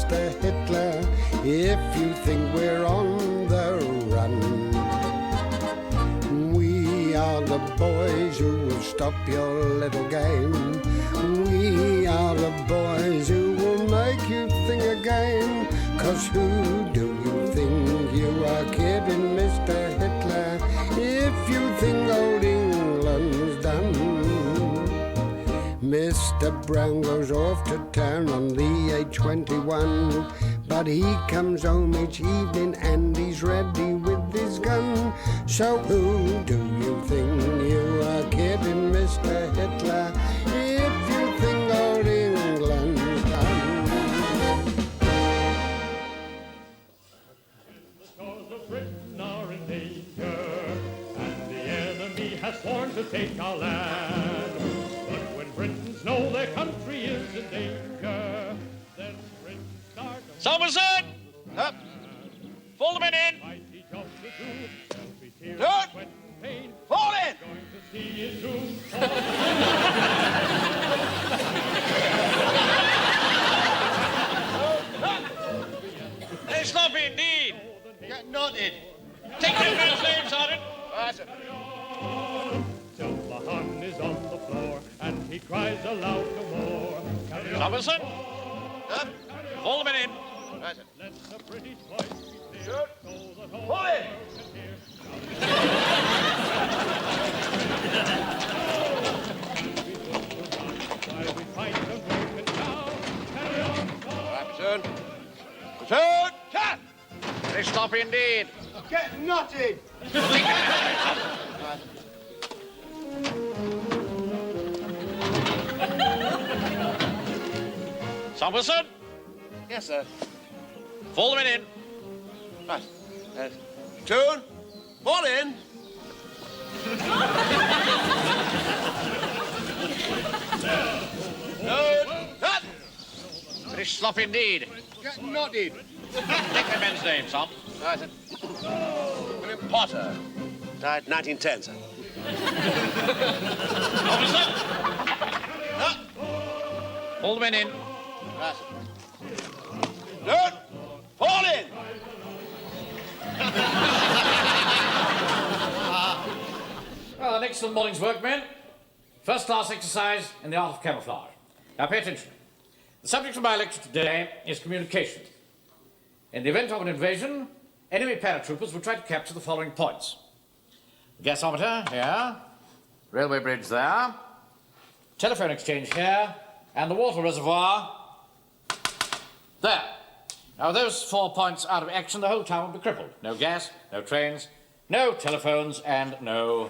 Mr. Hitler, if you think we're on the run. We are the boys who will stop your little game. We are the boys who will make you think again. 'Cause who do you think you are kidding, Mr. Hitler, if you think old England's done? Mr. Brown goes off to town on the A21, but he comes home each evening and he's ready with his gun. So who do you think you are kidding, Mr. Hitler, if you think old England's done? The cause of Britain are in danger, and the enemy has sworn to take our land. But when Britons know their country is in danger, then Britons start... Somerset! Up! Fall the men in! Good! Fall in! They sloppy indeed! Get knotted! Take that man's name, Sergeant! That's it. Silverhun is on the floor, and he cries aloud no more. Somerset! Up! Fall the men in! That's it. Let the British voice be clear, Good! so that all Fall in! while we fight the broken town. Carry on, Turn! Turn! Turn! Very sloppy indeed! Get knotted! Somerset! Yes, sir. Fall the men in! Right. Tune. Fall in. No! Cut! Very sloppy indeed. Get knotted. Take that man's name, Sam. Right, sir. William Potter. Died 1910, sir. Officer! All the men in. Right, sir. Tune. Fall in. Well, an excellent morning's work, men. First-class exercise in the art of camouflage. Now, pay attention. The subject of my lecture today is communication. In the event of an invasion, enemy paratroopers will try to capture the following points. The gasometer here, railway bridge there, telephone exchange here, and the water reservoir there. Now, with those 4 points out of action, the whole town will be crippled. No gas, no trains, no telephones, and no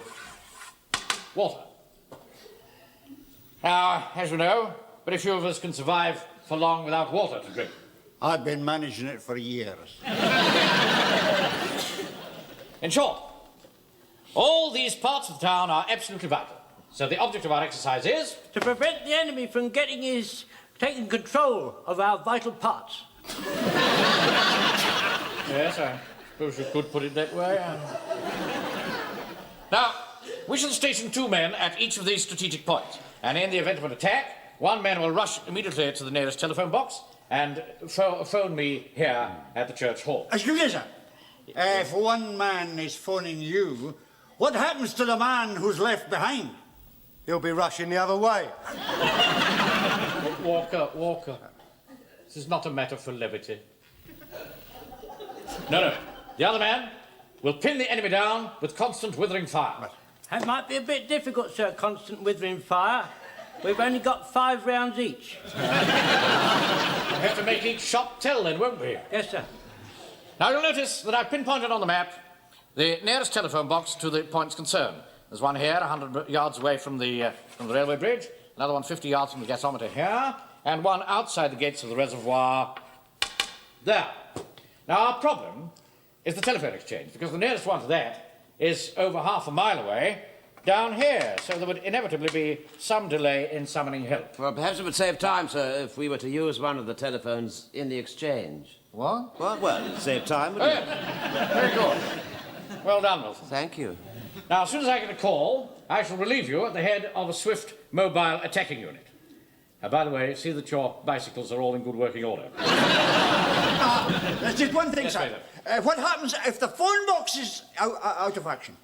water. Now, as you know, very few of us can survive for long without water to drink. I've been managing it for years. In short, all these parts of the town are absolutely vital. So the object of our exercise is... to prevent the enemy from taking control of our vital parts. Yes, I suppose you could put it that way. Now, we shall station 2 men at each of these strategic points. And in the event of an attack, 1 man will rush immediately to the nearest telephone box and phone me here at the church hall. Excuse me, sir. If one man is phoning you, what happens to the man who's left behind? He'll be rushing the other way. Walker. This is not a matter for levity. No. The other man will pin the enemy down with constant withering fire. That might be a bit difficult, sir, constant withering fire. We've only got 5 rounds each. We'll have to make each shot tell then, won't we? Yes, sir. Now, you'll notice that I've pinpointed on the map the nearest telephone box to the points concerned. There's one here, 100 yards away from the railway bridge, another one 50 yards from the gasometer here, and one outside the gates of the reservoir there. Now, our problem is the telephone exchange, because the nearest one to that is over half a mile away down here, so there would inevitably be some delay in summoning help. Well, perhaps it would save time, sir, if we were to use one of the telephones in the exchange. What? Well, it'd save time, wouldn't it? Very good. Well done, Wilson. Thank you. Now, as soon as I get a call, I shall relieve you at the head of a swift mobile attacking unit. By the way, see that your bicycles are all in good working order. There's just one thing, Yes, sir. Vader. What happens if the phone box is out of action?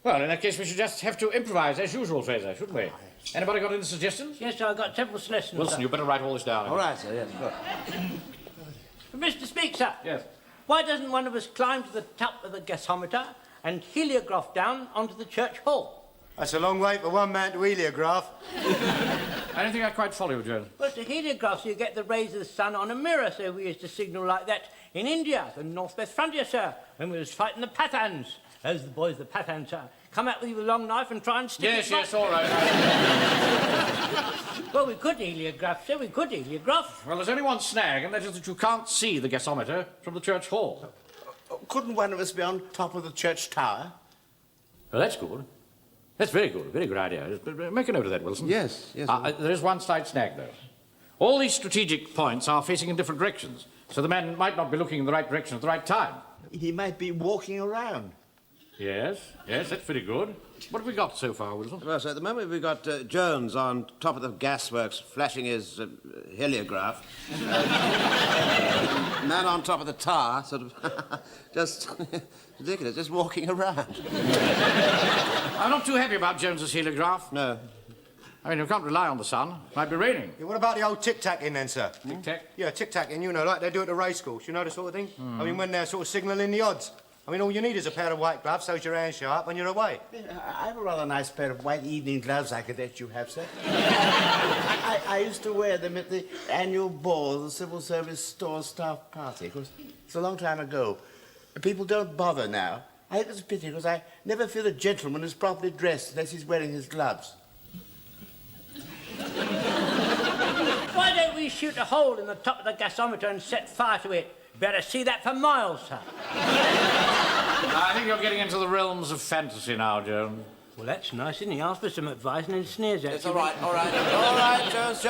Well, in that case, we should just have to improvise as usual, Fraser, shouldn't we? Anybody got any suggestions? Yes, sir, I've got several lessons. Wilson, you better write all this down. All right, sir, yes, good. Mr. Speaker. Yes. Why doesn't one of us climb to the top of the gasometer and heliograph down onto the church hall? That's a long way for one man to heliograph. I don't think I quite follow you, Jones. Well, to heliograph, you get the rays of the sun on a mirror, so we used to signal like that in India, the northwest frontier, sir, when we was fighting the Pathans. Those are the boys, the Pathans, sir. Come out with you with a long knife and try and stick it. Yes, all right. Well, we could heliograph, sir, we could heliograph. Well, there's only one snag, and that is that you can't see the gasometer from the church hall. Couldn't one of us be on top of the church tower? Well, that's good. That's very good idea. Make a note of that, Wilson. Yes. There is one slight snag, though. All these strategic points are facing in different directions, so the man might not be looking in the right direction at the right time. He might be walking around. Yes, that's pretty good. What have we got so far, Wilson? Well, sir, at the moment we've got Jones on top of the gasworks flashing his heliograph. Man on top of the tower, sort of just ridiculous, just walking around. I'm not too happy about Jones's heliograph. No. I mean, you can't rely on the sun. It might be raining. Yeah, what about the old tic-tac-in then, sir? Tic-tac? Yeah, tic-tac-in, you know, like they do at the race course, you know the sort of thing? I mean, when they're sort of signalling the odds. I mean, all you need is a pair of white gloves, so's your hands sharp, and you're away. I have a rather nice pair of white evening gloves I could let you have, sir. I used to wear them at the annual ball of the Civil Service Store Staff Party. Of course, it's a long time ago. People don't bother now. I think it's a pity, because I never feel a gentleman is properly dressed unless he's wearing his gloves. Why don't we shoot a hole in the top of the gasometer and set fire to it? Better see that for miles, sir. I think you're getting into the realms of fantasy now, Jones. Well, that's nice, isn't he? Ask for some advice and then sneers at you. It's all right, Jones.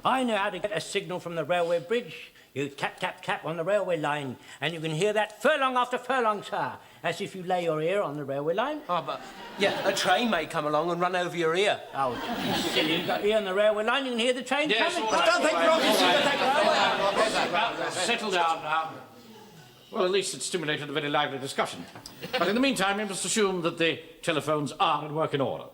I know how to get a signal from the railway bridge. You tap, tap, tap on the railway line, and you can hear that furlong after furlong, sir, as if you lay your ear on the railway line. Oh, but, yeah, a train may come along and run over your ear. Oh, silly, you've got ear on the railway line, you can hear the train Yes, coming. all right. Don't think you're obviously Settle down now. Well, at least it stimulated a very lively discussion. But in the meantime, we must assume that the telephones are in working order.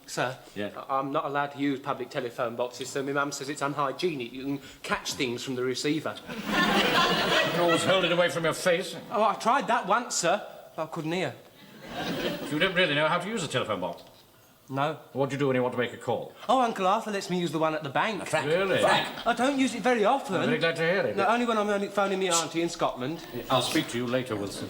Sir, Yeah. I'm not allowed to use public telephone boxes, so my mum says it's unhygienic. You can catch things from the receiver. You can always hold it away from your face. Oh, I tried that once, sir. I couldn't hear. You don't really know how to use a telephone box. No. What do you do when you want to make a call? Oh, Uncle Arthur lets me use the one at the bank. Really? I don't use it very often. I'm very glad to hear it. No, only when I'm only phoning me auntie in Scotland. I'll speak to you later, Wilson.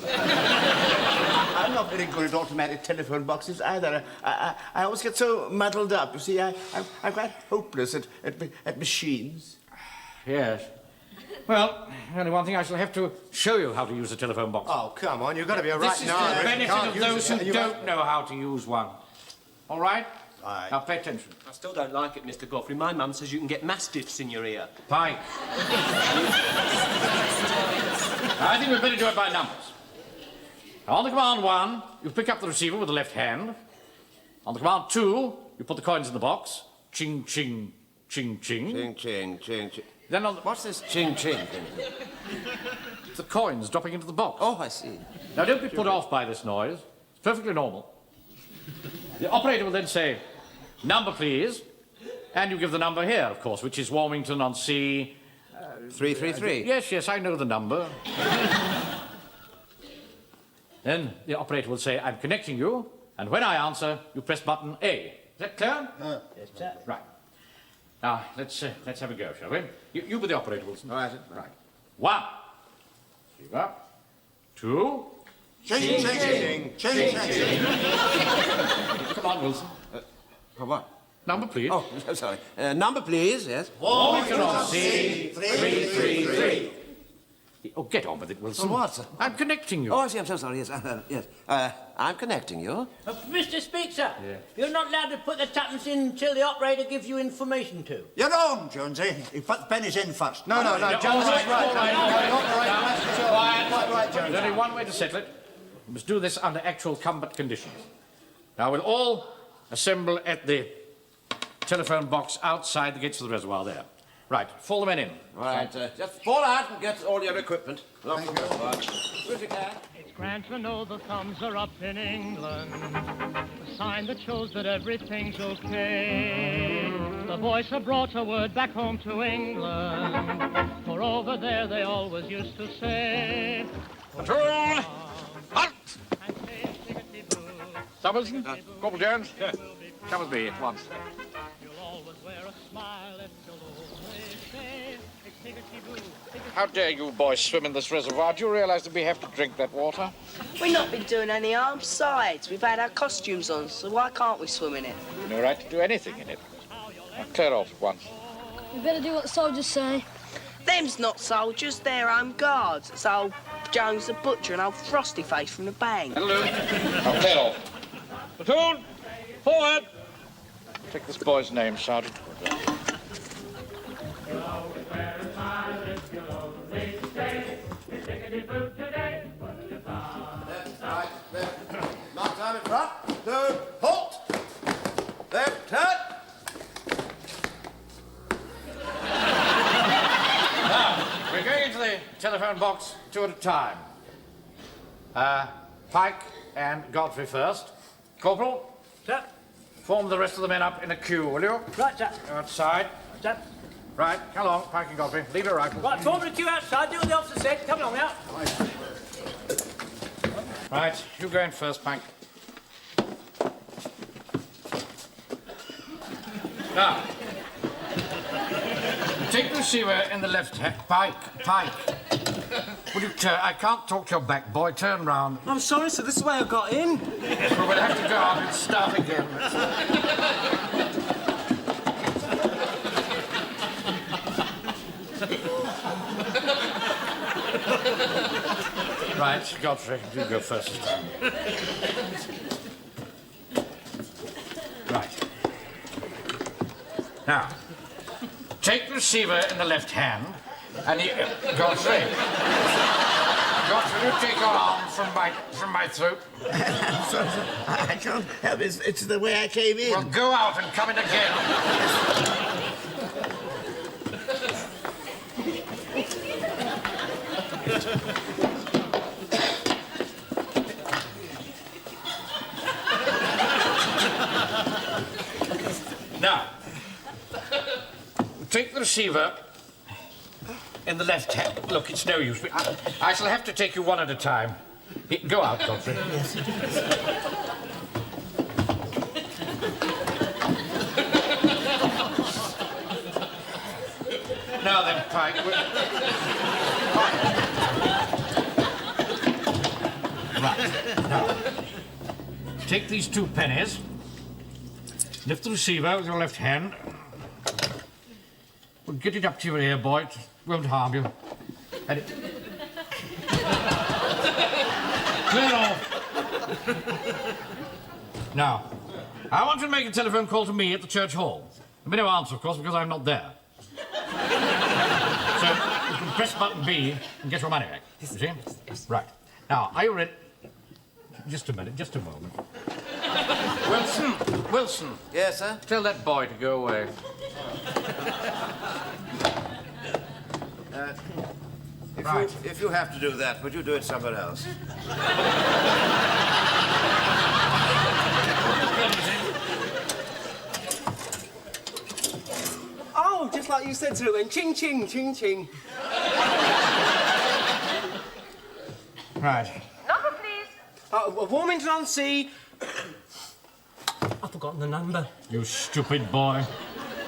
I'm not very good at automatic telephone boxes either. I always get so muddled up. You see, I'm quite hopeless at machines. Yes. Well, only one thing, I shall have to show you how to use a telephone box. Oh, come on, you've got to be a right This is for the benefit of those who don't know how to use one. All right? Aye. Now, pay attention. I still don't like it, Mr. Godfrey. My mum says you can get mastiffs in your ear. Fine. I think we'd better do it by numbers. On the command 1, you pick up the receiver with the left hand. On the command 2, you put the coins in the box. Ching, ching, ching, ching. Ching, ching, ching, ching. Then on the... What's this ching, ching thing? The coins dropping into the box. Oh, I see. Now, don't be put off by this noise. It's perfectly normal. The operator will then say, number, please. And you give the number here, of course, which is Warmington on C... 333. Yes, I know the number. Then the operator will say, I'm connecting you. And when I answer, you press button A. Is that clear? Yes, sir. Right. Now, let's have a go, shall we? You be the operator, Wilson. All right. Right. 1. Receiver. 2. Ching, ching, ching, ching. Come on, Wilson. For what? Number, please. Oh, sorry. Number, please, yes. Warmington on C 333. Oh, get on with it, Wilson. On what, sir? I'm connecting you. Oh, I see, I'm so sorry, yes. Yes. I'm connecting you. Mr. Speaker, you're not allowed to put the tuppence in until the operator gives you information to. You're wrong, Jonesy. You put the pennies in first. No, Jones is right. Quiet. Right, Jones. There's only one way to settle it. We must do this under actual combat conditions. Now, we'll all assemble at the telephone box outside the gates of the reservoir there. Right, fall the men in. All right, just fall out and get all your equipment. Look, if you can. It's grand to know the thumbs are up in England, a sign that shows that everything's okay. The boys have brought a word back home to England, for over there they always used to say, Patrol! Halt! Summers, Corporal Jones, come with me at once. you'll always wear a smile if you'll always say, tickety-boo, How dare you boys swim in this reservoir? Do you realize that we have to drink that water? We've not been doing any harm. Besides, we've had our costumes on, so why can't we swim in it? You've no right to do anything in it. Now clear off at once. We better do what the soldiers say. Them's not soldiers, they're home guards. It's old Jones the Butcher and old Frosty Face from the bank. Hello. Now clear off. Platoon, forward! Take this boy's name, Sergeant. Right, left. Mark time in front. Two, halt. Left, turn. Now, we're going into the telephone box two at a time. Pike and Godfrey first. Corporal, Sir? form the rest of the men up in a queue, will you? Right, sir. Go outside. Sir? Right, come along, Pike and Godfrey. Leave your rifles. Right, form the queue outside, do what the officer said. Come along now. Right, you go in first, Pike. Now, take the receiver in the left hand. Pike. Will you turn? I can't talk to your back, boy. Turn round. I'm sorry, sir. This is the way I got in. Yes, we'll have to go out and start again. Right, Godfrey, you go first. Right. Now, take the receiver in the left hand, and you, Godfrey, you take your arm from my throat. I'm sorry, sir. I can't help it. It's the way I came in. Well, go out and come in again. Now, take the receiver in the left hand. Look, it's no use. I shall have to take you one at a time. Go out, Godfrey. Yes. Now then, Pike. Right. Now, take these 2 pennies. Lift the receiver with your left hand. Well, get it up to your ear, boy. It won't harm you. And it... Clear off. Now, I want you to make a telephone call to me at the church hall. There'll be no answer, of course, because I'm not there. So, you can press button B and get your money back. You see? Right. Now, are you ready? Just a minute, just a moment. Wilson. Yes, sir? Tell that boy to go away. If you have to do that, would you do it somewhere else? Oh, just like you said to it, went ching, ching, ching, ching. Right. Number, please. Warmington-on-Sea. I've forgotten the number. You stupid boy.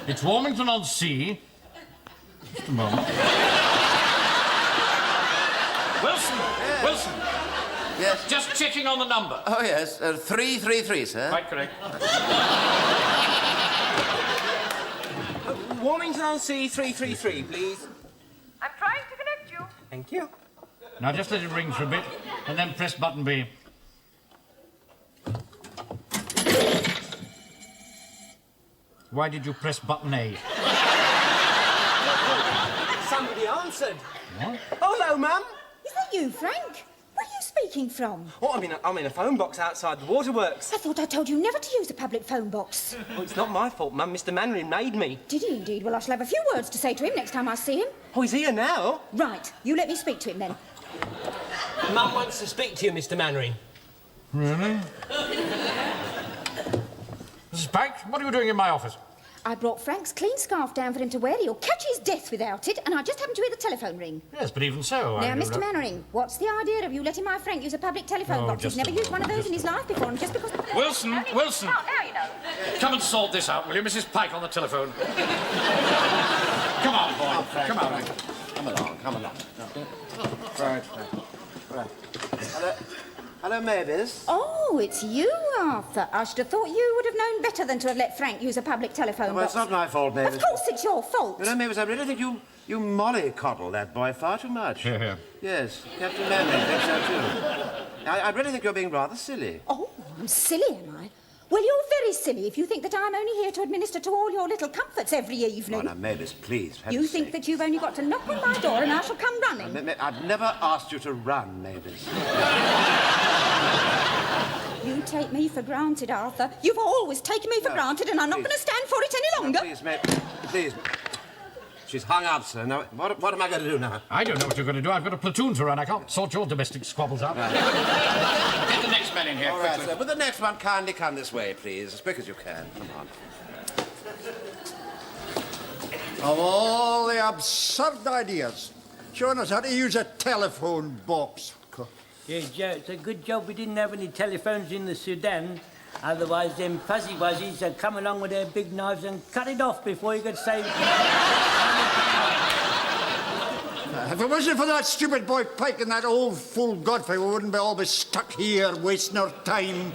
It's Warmington-on-Sea. Just a moment. Wilson. Yes? Just checking on the number. Oh, yes. 333, sir. Quite correct. Warmington-on-Sea 333, please. I'm trying to connect you. Thank you. Now just let it ring for a bit, and then press button B. Why did you press button A? Somebody answered. What? Oh, hello, Mum. Is that you, Frank? What are you speaking from? Oh, I'm in a phone box outside the waterworks. I thought I told you never to use a public phone box. Oh, it's not my fault, Mum. Mr. Mannering made me. Did he indeed? Well, I shall have a few words to say to him next time I see him. Oh, he's here now. Right. You let me speak to him then. Mum wants to speak to you, Mr. Mannering. Really? Mrs. Banks, what are you doing in my office? I brought Frank's clean scarf down for him to wear. He'll catch his death without it, and I just happened to hear the telephone ring. Yes, but even so, Now, Mr. Mannering, what's the idea of you letting my Frank use a public telephone box? He's never used one of those in his life before, and just because... Wilson! Now you know. Come and sort this out, will you? Mrs. Pike on the telephone. Come on, boy. Come on. Come along. Right. Hello, Mavis. Oh, it's you, Arthur. I should have thought you would have known better than to have let Frank use a public telephone Well, box. it's not my fault, Mavis. Of course it's your fault. You know, Mavis, I really think you mollycoddle that boy far too much. Yeah. Yes, Captain Manley thinks so too. I really think you're being rather silly. Oh, I'm silly, am I? Well, you're very silly if you think that I'm only here to administer to all your little comforts every evening. Oh, now, Mavis, please. for You heaven's think sake. that you've only got to knock on my door and I shall come running? I've never asked you to run, Mavis. You take me for granted, Arthur. You've always taken me for granted, and I'm not going to stand for it any longer. Please, Mavis, please. She's hung up, sir. Now, what am I going to do now? I don't know what you're going to do. I've got a platoon to run. I can't sort your domestic squabbles out. Get the next man in here, All right, quickly. sir. But the next one, kindly come this way, please, as quick as you can. Come on. Of all the absurd ideas, showing us how to use a telephone box. Yeah, Joe, it's a good job we didn't have any telephones in the Sudan. Otherwise, them fuzzy wuzzies would come along with their big knives and cut it off before you could say... If it wasn't for that stupid boy Pike and that old fool Godfrey, we wouldn't be all be stuck here wasting our time.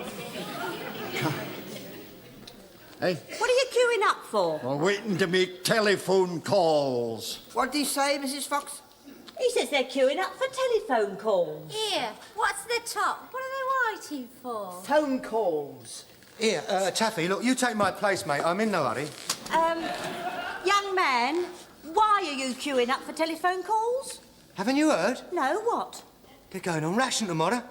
Hey? What are you queuing up for? We're waiting to make telephone calls. What did he say, Mrs. Fox? He says they're queuing up for telephone calls. Here, what's the top? What are they waiting for? Phone calls. Here, Taffy, look, you take my place, mate. I'm in no hurry. Young man, why are you queuing up for telephone calls? Haven't you heard? No, what? They're going on ration tomorrow.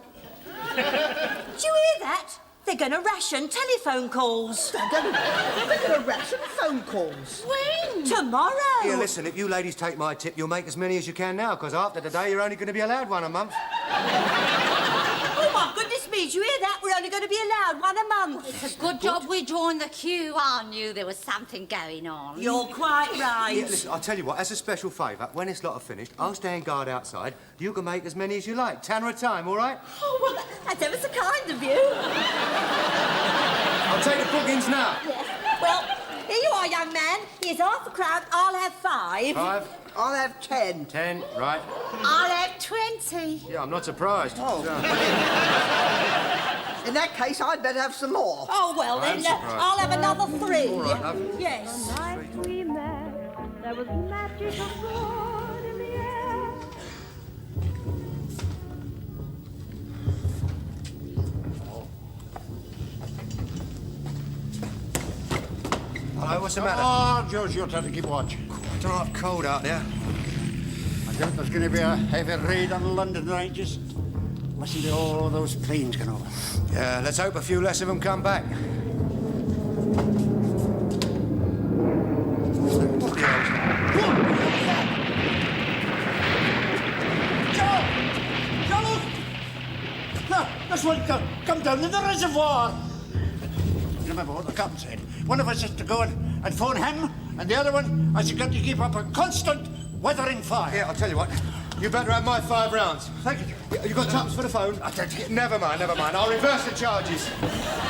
Do you hear that? They're going to ration telephone calls. They're going to ration phone calls. When? Tomorrow. Here, listen, if you ladies take my tip, you'll make as many as you can now, because after today, you're only going to be allowed one a month. Oh, my goodness me, do you hear that? We're only going to be allowed one a month. It's a good job we joined the queue. I knew there was something going on. You're quite right. Yeah, listen, I'll tell you what, as a special favour, when this lot are finished, I'll stand guard outside. You can make as many as you like. Tanner a time, all right? Oh, well, that's ever so kind of you. I'll take the bookings now. Yeah. Well, here you are, young man. Here's half a crown. I'll have 5. 5. I'll have 10. 10, right. I'll have 20. Yeah, I'm not surprised. Oh. In that case, I'd better have some more. Oh, well, I'm then, surprised. I'll have another 3. All right, love. Yes. The night we met, there was magic aboard in the air. Hello, what's the matter? Oh, George, you'll have to keep watch. I don't know, it's cold out there. I think there's going to be a heavy raid on London tonight. Just listen to all those planes going over. Yeah, let's hope a few less of them come back. What the hell's... No, this one come down in the reservoir. You remember what the captain said? One of us is to go and phone him, and the other one has got to keep up a constant weathering fire. Yeah, I'll tell you what. You better have my 5 rounds. Thank you. You got taps for the phone? Never mind. I'll reverse the charges.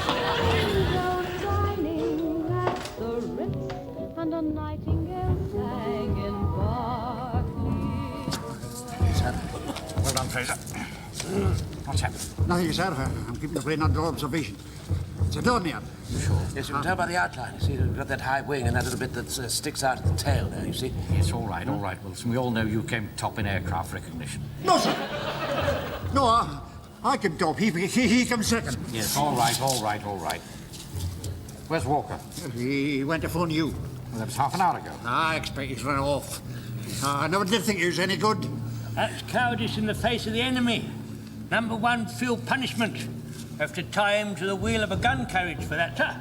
Angels dining at the Ritz, and a nightingale sang in Berkeley. Well done, Fraser. What's happened? Nothing, sir. I'm keeping the plane under observation. It's a door near. Sure. Yes, you can tell by the outline. You see, we've got that high wing and that little bit that sticks out at the tail there, you see. Yes, all right, Wilson. We all know you came top in aircraft recognition. No, sir. No, I can top. He comes second. Yes, all right. Where's Walker? He went to phone you. Well, that was half an hour ago. I expect he's run off. I never did think he was any good. That's cowardice in the face of the enemy. Number one, feel punishment. Have to tie him to the wheel of a gun carriage for that, sir.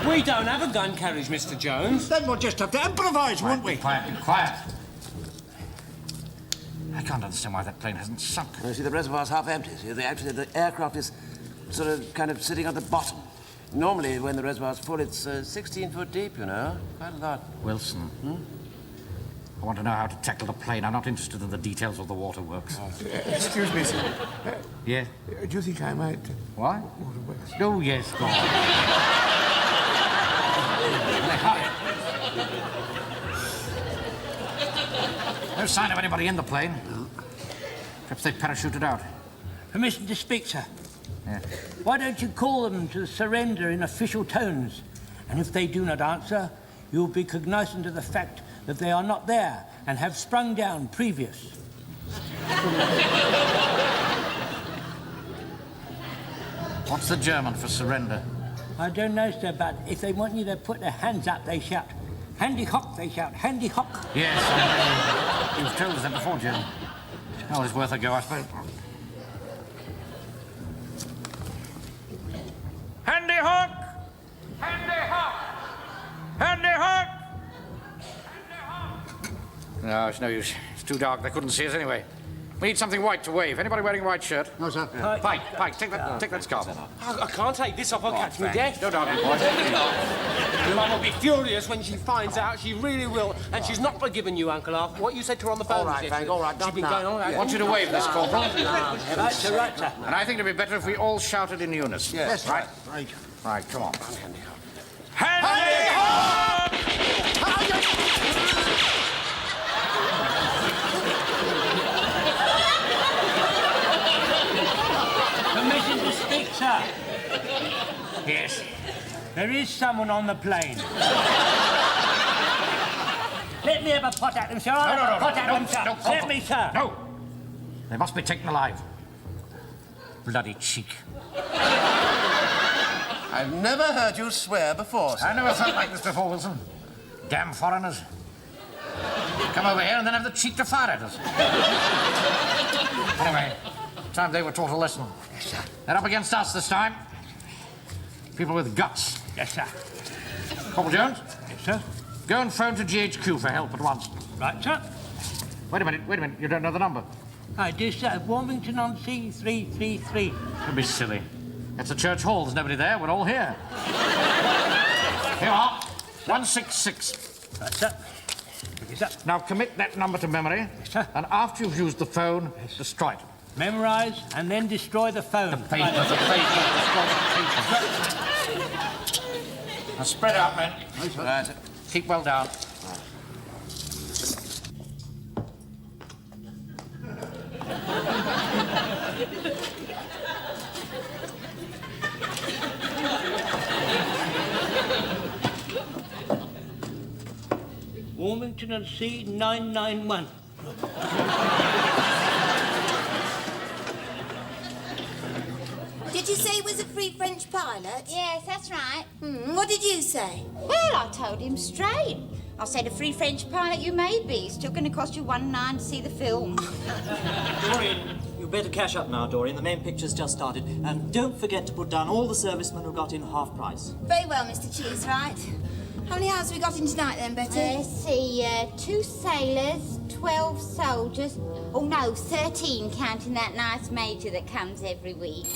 We don't have a gun carriage, Mr. Jones. Then we'll just have to improvise, won't we? Quiet, quiet. I can't understand why that plane hasn't sunk. You see, the reservoir's half empty. See, the aircraft is sort of kind of sitting at the bottom. Normally, when the reservoir's full, it's 16 foot deep, you know. Quite a lot. Wilson, I want to know how to tackle the plane. I'm not interested in the details of the waterworks. Excuse me, sir. Yeah? Do you think I might... What? Waterworks. Oh, yes, go on. Hurry. No sign of anybody in the plane. No. Perhaps they parachuted out. Permission to speak, sir. Yeah. Why don't you call them to surrender in official tones? And if they do not answer, you'll be cognizant of the fact that they are not there and have sprung down previous. What's the German for surrender? I don't know, sir, but if they want you to put their hands up, they shout. Handy hock, they shout. Handy hock. Yes, I know. You've told us that before, Jim. Oh, it's worth a go, I suppose. Handy hook! Handy hook! Handy hook! No, it's no use. It's too dark. They couldn't see us anyway. We need something white to wave. Anybody wearing a white shirt? No, sir. Pike, take that scarf off. I can't take this off. I'll catch me death. Don't argue, boys. Your mum will be furious when she finds out. She really will. And she's not forgiven you, Uncle Arthur. What you said to her on the phone. All right, Frank, all right. She's been going on. I want you to wave this, Corporal. Right, sir, right, sir. And I think it'd be better if we all shouted in unison. Yes, right? Right. Right, come on. Handy hook! Permission to speak, sir. Yes. There is someone on the plane. Let me have a pot at them, sir. I'll have a pot at them, sir. Let me, sir. No. They must be taken alive. Bloody cheek. I've never heard you swear before, sir. I never felt like this before, Wilson. Damn foreigners. Come over here and then have the cheek to fire at us. Anyway, time they were taught a lesson. Yes, sir. They're up against us this time. People with guts. Yes, sir. Corporal Jones? Yes, sir. Go and phone to GHQ for help at once. Right, sir. Wait a minute. You don't know the number? I do, sir. Warmington on C 333. Don't be silly. It's a church hall. There's nobody there. We're all here. Here you are. 166. Right, sir. Yes, sir. Now commit that number to memory. Yes, sir. And after you've used the phone, destroy it. Memorise and then destroy the phone. The paper, the paper, destroy the paper. Now spread out, men. Right. Keep well down. Warmington and C 991. Did you say he was a free French pilot? Yes, that's right. What did you say? Well, I told him straight. I said, a free French pilot you may be. It's still going to cost you $1.9 to see the film. Dorian, you better cash up now, Dorian. The main picture's just started. And don't forget to put down all the servicemen who got in half price. Very well, Mr. Cheesewright. How many hours have we got in tonight then, Betty? Let's see, 2 sailors, 12 soldiers. Oh, no, 13 counting that nice major that comes every week.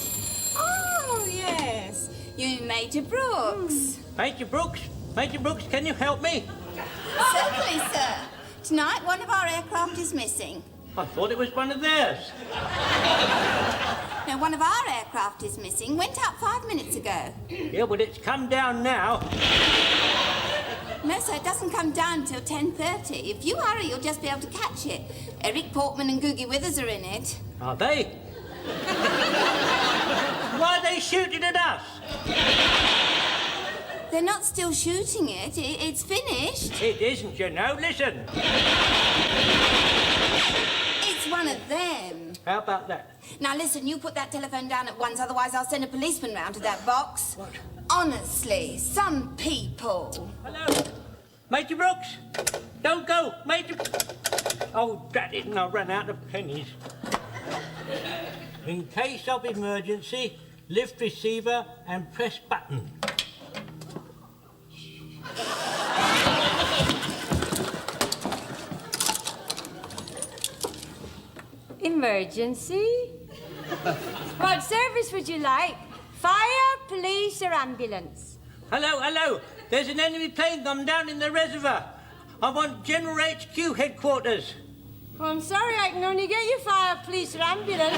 Oh, yes. You mean Major Brooks. Major Brooks? Major Brooks, can you help me? Certainly, sir. Tonight, one of our aircraft is missing. I thought it was one of theirs. No, one of our aircraft is missing. Went up 5 minutes ago. Yeah, but it's come down now. No, sir, it doesn't come down till 10:30. If you hurry, you'll just be able to catch it. Eric Portman and Googie Withers are in it. Are they? Why are they shooting at us? They're not still shooting it. It's finished. It isn't, you know. Listen. It's one of them. How about that? Now, listen, you put that telephone down at once, otherwise I'll send a policeman round to that box. What? Honestly, some people. Hello? Major Brooks? Don't go, Major... Oh, drat it, and I ran out of pennies. In case of emergency, lift receiver and press button. Emergency? What service would you like? Fire, police, or ambulance? Hello, hello. There's an enemy plane gone down in the reservoir. I want General HQ headquarters. Oh, I'm sorry, I can only get you fire, police, or ambulance.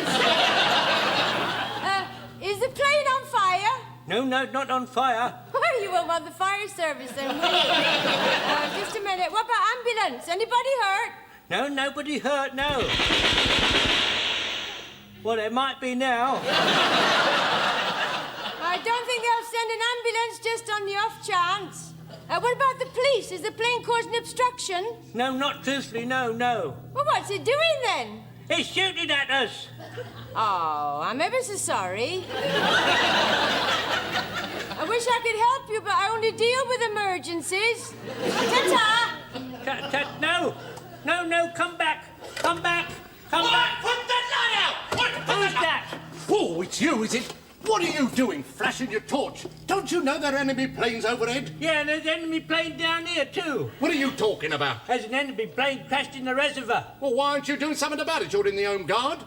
Is the plane on fire? No, not on fire. Well, you won't want the fire service then, will you? Just a minute. What about ambulance? Anybody hurt? No, nobody hurt, no. Well, it might be now. I don't think they'll send an ambulance just on the off chance. What about the police? Is the plane causing obstruction? No, not truthfully, no. Well, what's it doing then? It's shooting at us. Oh, I'm ever so sorry. I wish I could help you, but I only deal with emergencies. Ta-ta! No, come back. Come back. Put that light out! Who's that? Oh, it's you, is it? What are you doing, flashing your torch? Don't you know there are enemy planes overhead? Yeah, and there's an enemy plane down here, too. What are you talking about? There's an enemy plane crashed in the reservoir. Well, why aren't you doing something about it? You're in the Home Guard.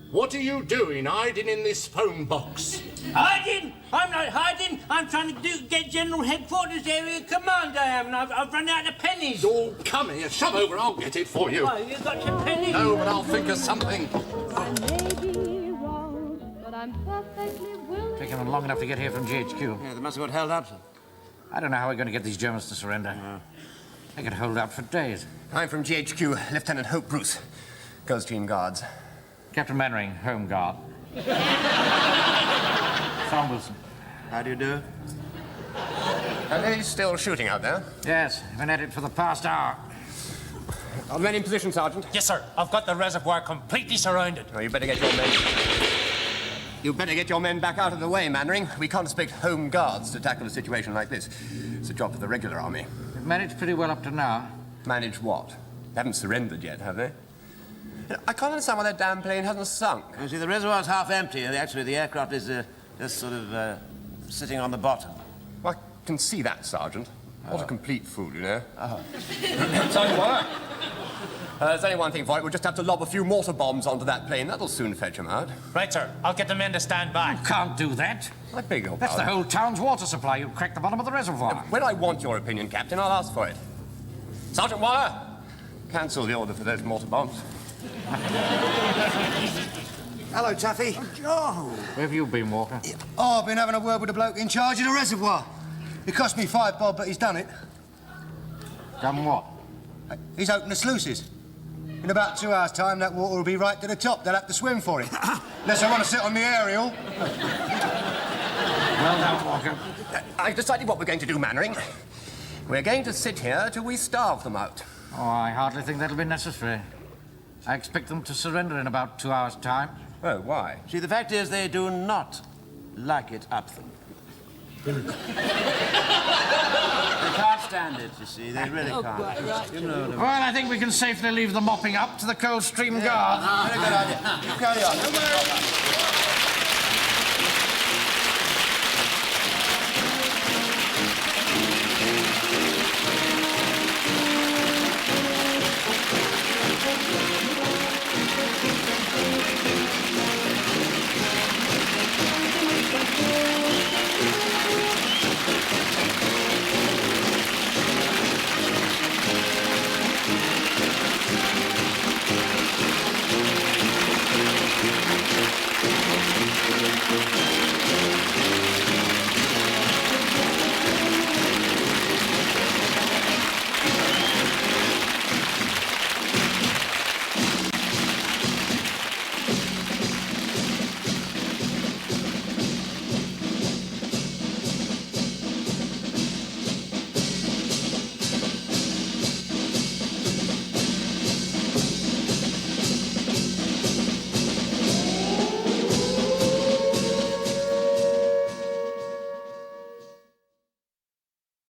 What are you doing, hiding in this phone box? Hiding? I'm not hiding. I'm trying to get General Headquarters Area Command, I am, and I've run out of pennies. Oh, come here, shove over, I'll get it for you. Oh, you've got some pennies? No, but I'll think of something. I may be wrong, but I'm perfectly willing. Taken them long enough to get here from GHQ. Yeah, they must have got held up. I don't know how we're going to get these Germans to surrender. They could hold out for days. I'm from GHQ, Lieutenant Hope Bruce, Ghost Team Guards. Captain Mannering, Home Guard. Tom Wilson. How do you do? Are they still shooting out there? Yes, been at it for the past hour. Are men in position, Sergeant? Yes, sir. I've got the reservoir completely surrounded. Oh, you better get your men. You better get your men back out of the way, Mannering. We can't expect Home Guards to tackle a situation like this. It's a job for the regular army. They've managed pretty well up to now. Managed what? They haven't surrendered yet, have they? I can't understand why that damn plane hasn't sunk. You see, the reservoir's half empty. Actually, the aircraft is just sort of sitting on the bottom. Well, I can see that, Sergeant. What a complete fool, you know. Oh. Tell you what. There's only one thing for it. We'll just have to lob a few mortar bombs onto that plane. That'll soon fetch them out. Right, sir. I'll get the men to stand by. You can't do that. I beg your That's pardon. the whole town's water supply. You crack the bottom of the reservoir. When I want your opinion, Captain, I'll ask for it. Sergeant Wire, cancel the order for those mortar bombs. Hello, Taffy. Oh, where have you been, Walker? Oh, I've been having a word with the bloke in charge of the reservoir. It cost me £5 bob, but he's done it. Done what? He's opened the sluices. In about 2 hours' time, that water will be right to the top. They'll have to swim for it. Unless I want to sit on the aerial. Well done, Walker. I've decided what we're going to do, Mannering. We're going to sit here till we starve them out. Oh, I hardly think that'll be necessary. I expect them to surrender in about 2 hours' time. Oh, why? See, the fact is they do not like it up them. They can't stand it, you see. They really can't. Well, I think we can safely leave the mopping up to the Coldstream Guard. Very good idea. You carry on.